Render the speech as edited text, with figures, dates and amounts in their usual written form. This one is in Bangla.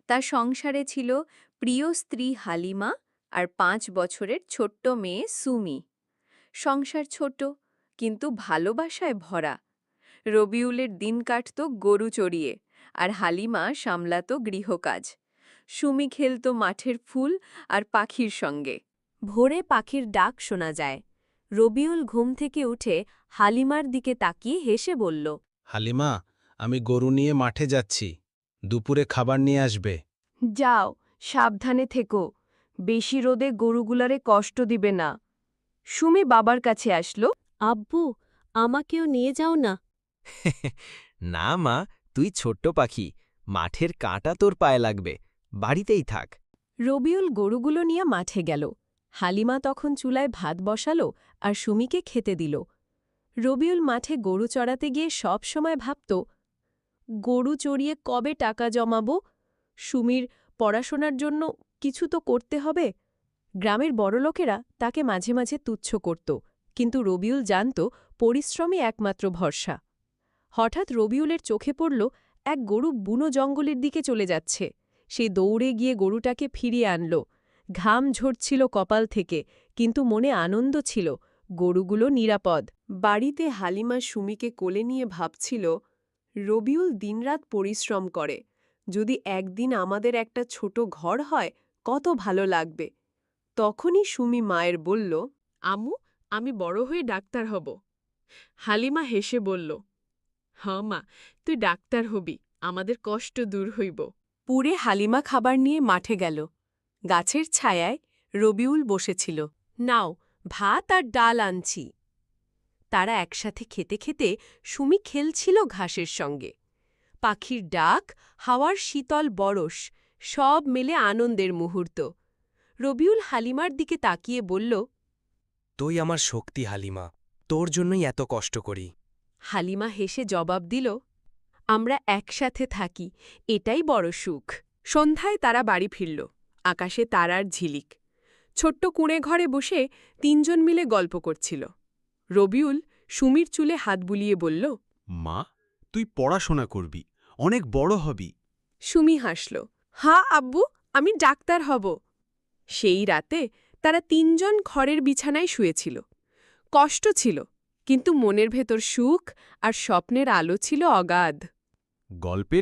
তার সংসারে ছিল প্রিয় স্ত্রী হালিমা আর ৫ বছরের ছোট্ট মেয়ে সুমি। সংসার ছোট, কিন্তু ভালোবাসায় ভরা। রবিউলের দিন কাটত গরু চড়িয়ে, আর হালিমা সামলাত গৃহকাজ। সুমি খেলত মাঠের ফুল আর পাখির সঙ্গে। ভোরে পাখির ডাক শোনা যায়। রবিউল ঘুম থেকে উঠে হালিমার দিকে তাকিয়ে হেসে বলল, হালিমা, আমি গরু নিয়ে মাঠে যাচ্ছি। দুপুরে খাবার নিয়ে আসবে। যাও, সাবধানে থেকো। বেশি রোদে গরুগুলারে কষ্ট দিবে না। সুমি বাবার কাছে আসলো। আব্বু, আমাকেও নিয়ে যাও না। না মা, তুই ছোট্ট পাখি, মাঠের কাঁটা তোর পায়ে লাগবে, বাড়িতেই থাক। রবিউল গরুগুলো নিয়ে মাঠে গেল। হালিমা তখন চুলায় ভাত বসালো আর সুমিকে খেতে দিল। রবিউল মাঠে গরু চড়াতে গিয়ে সব সময় ভাবত, গরু চড়িয়ে কবে টাকা জমাবো? সুমির পড়াশোনার জন্য কিছু তো করতে হবে। গ্রামের বড়লোকেরা তাকে মাঝে মাঝে তুচ্ছ করত, কিন্তু রবিউল জানত পরিশ্রমই একমাত্র ভরসা। হঠাৎ রবিউলের চোখে পড়ল এক গরু বুনো জঙ্গলের দিকে চলে যাচ্ছে। সে দৌড়ে গিয়ে গরুটাকে ফিরিয়ে আনল। ঘাম ঝরছিল কপাল থেকে, কিন্তু মনে আনন্দ ছিল, গরুগুলো নিরাপদ। বাড়িতে হালিমা সুমিকে কোলে নিয়ে ভাবছিল, রবিউল দিনরাত পরিশ্রম করে। যদি একদিন আমাদের একটা ছোট ঘর হয়, কত ভালো লাগবে। তখনই সুমি মায়ের বলল, আম্মু, আমি বড় হয়ে ডাক্তার হব। হালিমা হেসে বলল, হ্যাঁ মা, তুই ডাক্তার হবি, আমাদের কষ্ট দূর হইব। পুরে হালিমা খাবার নিয়ে মাঠে গেল। গাছের ছায়ায় রবিউল বসেছিল। নাও, ভাত আর ডাল আনছি। তারা একসাথে খেতে খেতে সুমি খেলছিল ঘাসের সঙ্গে। পাখির ডাক, হাওয়ার শীতল বরস, সব মেলে আনন্দের মুহূর্ত। রবিউল হালিমার দিকে তাকিয়ে বলল, তুই আমার শক্তি হালিমা, তোর জন্যই এত কষ্ট করি। হালিমা হেসে জবাব দিল, আমরা একসাথে থাকি, এটাই বড় সুখ। সন্ধ্যায় তারা বাড়ি ফিরল। আকাশে তারার ঝিলিক। ছোট্ট কুঁড়ে ঘরে বসে তিনজন মিলে গল্প করছিল। রবিউল সুমির চুলে হাত বুলিয়ে বলল, মা, তুই পড়াশোনা করবি, অনেক বড় হবি। সুমি হাসল, হ্যাঁ আব্বু, আমি ডাক্তার হব। সেই রাতে তারা তিনজন ঘরের বিছানায় শুয়েছিল। কষ্ট ছিল, কিন্তু মনের ভেতর সুখ আর স্বপ্নের আলো ছিল অগাধ। গল্পের